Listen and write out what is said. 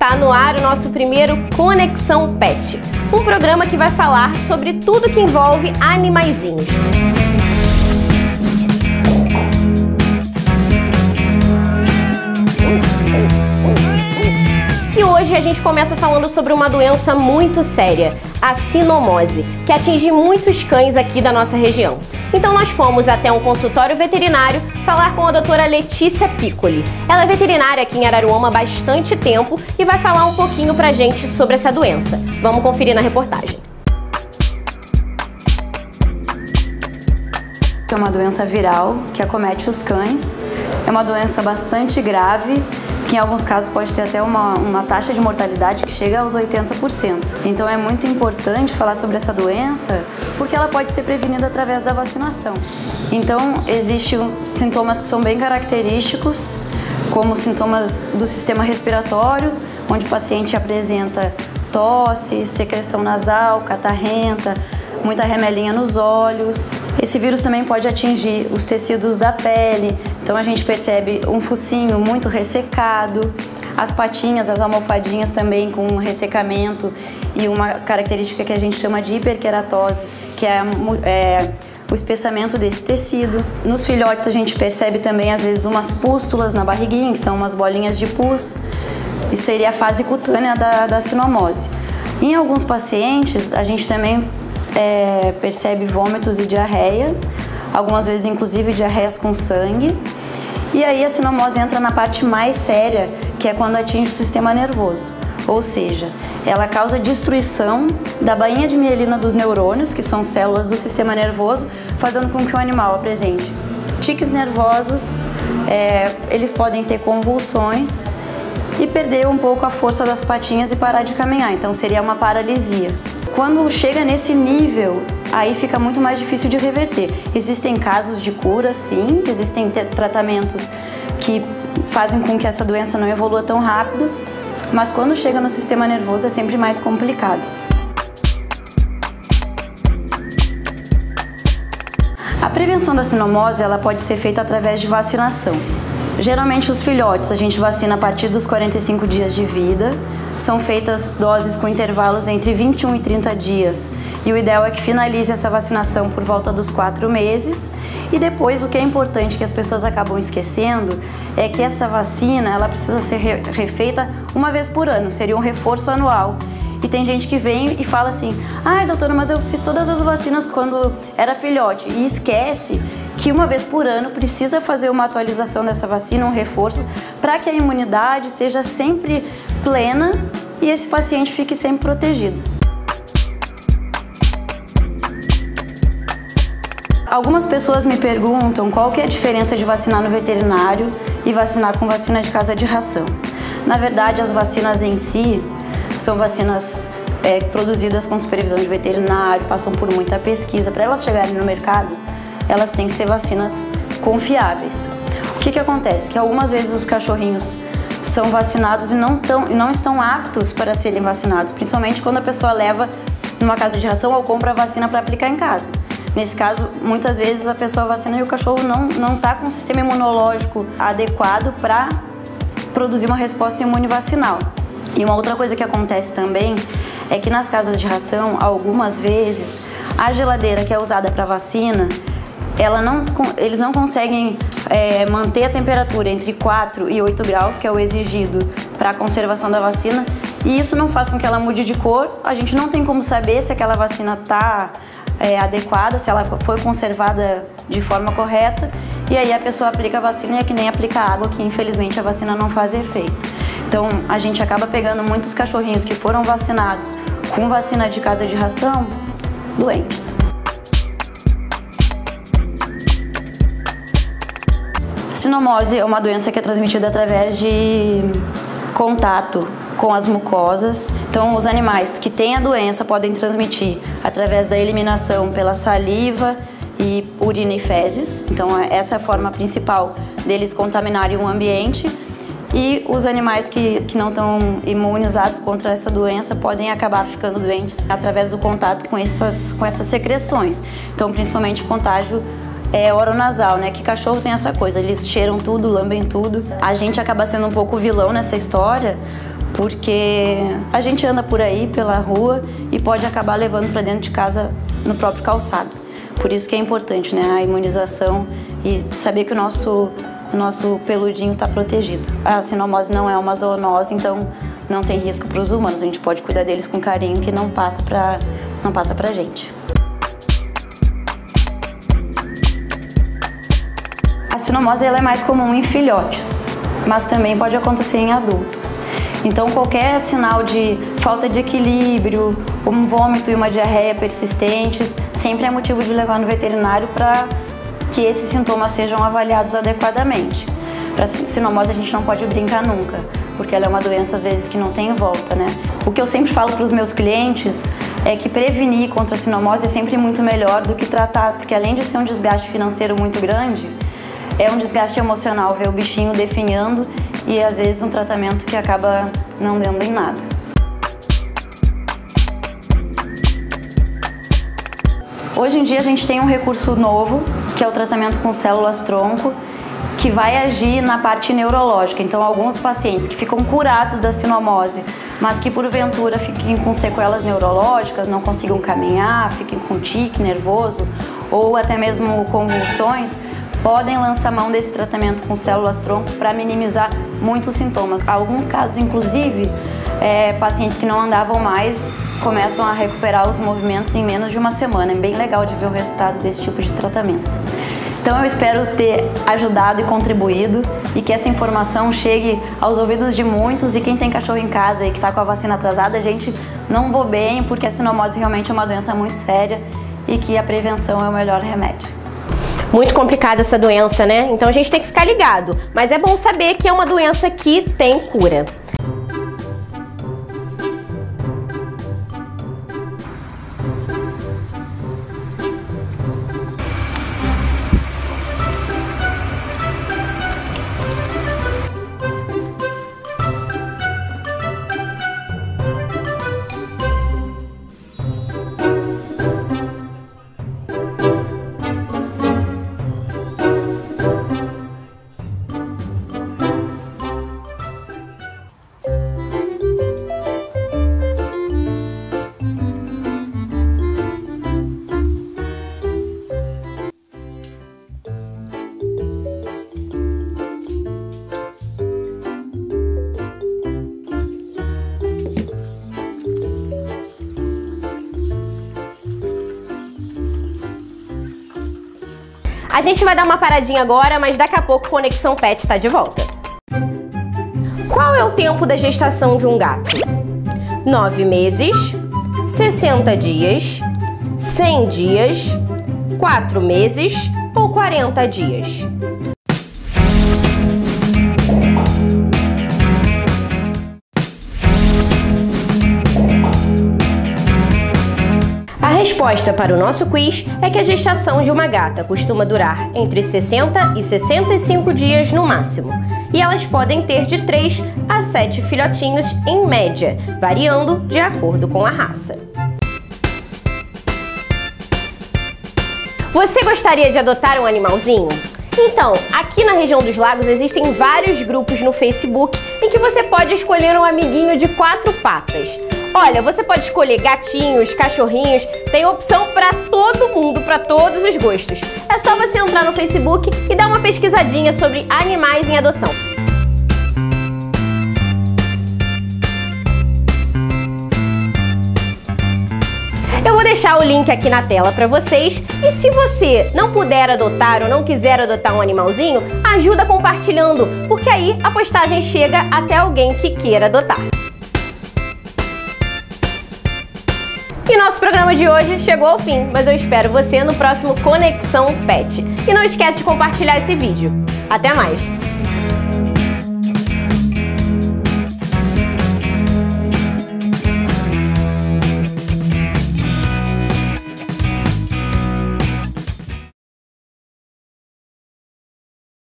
Tá no ar o nosso primeiro Conexão Pet, um programa que vai falar sobre tudo que envolve animaizinhos. E hoje a gente começa falando sobre uma doença muito séria, a sinomose, que atinge muitos cães aqui da nossa região. Então nós fomos até um consultório veterinário falar com a doutora Letícia Piccoli. Ela é veterinária aqui em Araruama há bastante tempo e vai falar um pouquinho pra gente sobre essa doença. Vamos conferir na reportagem. É uma doença viral que acomete os cães. É uma doença bastante grave, que em alguns casos pode ter até uma taxa de mortalidade que chega aos 80%. Então é muito importante falar sobre essa doença porque ela pode ser prevenida através da vacinação. Então existem sintomas que são bem característicos, como sintomas do sistema respiratório, onde o paciente apresenta tosse, secreção nasal, catarrenta, muita remelinha nos olhos. Esse vírus também pode atingir os tecidos da pele, então a gente percebe um focinho muito ressecado, as patinhas, as almofadinhas também com ressecamento e uma característica que a gente chama de hiperqueratose, que é o espessamento desse tecido. Nos filhotes a gente percebe também às vezes umas pústulas na barriguinha, que são umas bolinhas de pus. Isso seria a fase cutânea da sinomose. Em alguns pacientes a gente também percebe vômitos e diarreia, algumas vezes inclusive diarreias com sangue. E aí a sinomose entra na parte mais séria, que é quando atinge o sistema nervoso. Ou seja, ela causa destruição da bainha de mielina dos neurônios, que são células do sistema nervoso, fazendo com que o animal apresente tiques nervosos, eles podem ter convulsões e perder um pouco a força das patinhas e parar de caminhar, então seria uma paralisia. Quando chega nesse nível, aí fica muito mais difícil de reverter. Existem casos de cura, sim, existem tratamentos que fazem com que essa doença não evolua tão rápido, mas quando chega no sistema nervoso é sempre mais complicado. A prevenção da sinomose ela pode ser feita através de vacinação. Geralmente os filhotes a gente vacina a partir dos 45 dias de vida, são feitas doses com intervalos entre 21 e 30 dias e o ideal é que finalize essa vacinação por volta dos 4 meses e depois o que é importante que as pessoas acabam esquecendo é que essa vacina ela precisa ser refeita uma vez por ano, seria um reforço anual. E tem gente que vem e fala assim, ai doutora, mas eu fiz todas as vacinas quando era filhote e esquece que uma vez por ano precisa fazer uma atualização dessa vacina, um reforço, para que a imunidade seja sempre plena e esse paciente fique sempre protegido. Algumas pessoas me perguntam qual que é a diferença de vacinar no veterinário e vacinar com vacina de casa de ração. Na verdade, as vacinas em si são vacinas produzidas com supervisão de veterinário, passam por muita pesquisa. Para elas chegarem no mercado, elas têm que ser vacinas confiáveis. O que acontece? Que algumas vezes os cachorrinhos são vacinados e não estão aptos para serem vacinados, principalmente quando a pessoa leva numa casa de ração ou compra a vacina para aplicar em casa. Nesse caso, muitas vezes a pessoa vacina e o cachorro não está com um sistema imunológico adequado para produzir uma resposta imune vacinal. E uma outra coisa que acontece também é que nas casas de ração, algumas vezes, a geladeira que é usada para vacina, eles não conseguem manter a temperatura entre 4 e 8 graus, que é o exigido para a conservação da vacina, e isso não faz com que ela mude de cor. A gente não tem como saber se aquela vacina está adequada, se ela foi conservada de forma correta, e aí a pessoa aplica a vacina e é que nem aplica água, que infelizmente a vacina não faz efeito. Então a gente acaba pegando muitos cachorrinhos que foram vacinados com vacina de casa de ração, doentes. A sinomose é uma doença que é transmitida através de contato com as mucosas. Então, os animais que têm a doença podem transmitir através da eliminação pela saliva e urina e fezes. Então, essa é a forma principal deles contaminarem o ambiente. E os animais que não estão imunizados contra essa doença podem acabar ficando doentes através do contato com essas secreções. Então, principalmente o contágio oronasal, né? Que cachorro tem essa coisa, eles cheiram tudo, lambem tudo. A gente acaba sendo um pouco vilão nessa história, porque a gente anda por aí, pela rua, e pode acabar levando para dentro de casa no próprio calçado. Por isso que é importante, né, a imunização e saber que o nosso peludinho está protegido. A sinomose não é uma zoonose, então não tem risco para os humanos. A gente pode cuidar deles com carinho, que não passa para a gente. A sinomose ela é mais comum em filhotes, mas também pode acontecer em adultos. Então qualquer sinal de falta de equilíbrio, um vômito e uma diarreia persistentes, sempre é motivo de levar no veterinário para que esses sintomas sejam avaliados adequadamente. Para sinomose a gente não pode brincar nunca, porque ela é uma doença às vezes que não tem volta, né? O que eu sempre falo para os meus clientes é que prevenir contra a sinomose é sempre muito melhor do que tratar, porque além de ser um desgaste financeiro muito grande, é um desgaste emocional ver o bichinho definhando e às vezes um tratamento que acaba não dando em nada. Hoje em dia a gente tem um recurso novo, que é o tratamento com células-tronco, que vai agir na parte neurológica. Então alguns pacientes que ficam curados da sinomose, mas que porventura fiquem com sequelas neurológicas, não consigam caminhar, fiquem com tique nervoso ou até mesmo convulsões, podem lançar mão desse tratamento com células-tronco para minimizar muitos sintomas. Alguns casos, inclusive, pacientes que não andavam mais começam a recuperar os movimentos em menos de uma semana. É bem legal de ver o resultado desse tipo de tratamento. Então eu espero ter ajudado e contribuído e que essa informação chegue aos ouvidos de muitos, e quem tem cachorro em casa e que está com a vacina atrasada, a gente não bobeiem, porque a sinomose realmente é uma doença muito séria e que a prevenção é o melhor remédio. Muito complicada essa doença, né? Então a gente tem que ficar ligado, mas é bom saber que é uma doença que tem cura. A gente vai dar uma paradinha agora, mas daqui a pouco Conexão Pet está de volta. Qual é o tempo da gestação de um gato? 9 meses, 60 dias, 100 dias, 4 meses ou 40 dias? A resposta para o nosso quiz é que a gestação de uma gata costuma durar entre 60 e 65 dias no máximo, e elas podem ter de 3 a 7 filhotinhos em média, variando de acordo com a raça. Você gostaria de adotar um animalzinho? Então, aqui na região dos lagos existem vários grupos no Facebook em que você pode escolher um amiguinho de 4 patas. Olha, você pode escolher gatinhos, cachorrinhos, tem opção para todo mundo, para todos os gostos. É só você entrar no Facebook e dar uma pesquisadinha sobre animais em adoção. Eu vou deixar o link aqui na tela para vocês, e se você não puder adotar ou não quiser adotar um animalzinho, ajuda compartilhando, porque aí a postagem chega até alguém que queira adotar. E nosso programa de hoje chegou ao fim, mas eu espero você no próximo Conexão Pet. E não esquece de compartilhar esse vídeo. Até mais!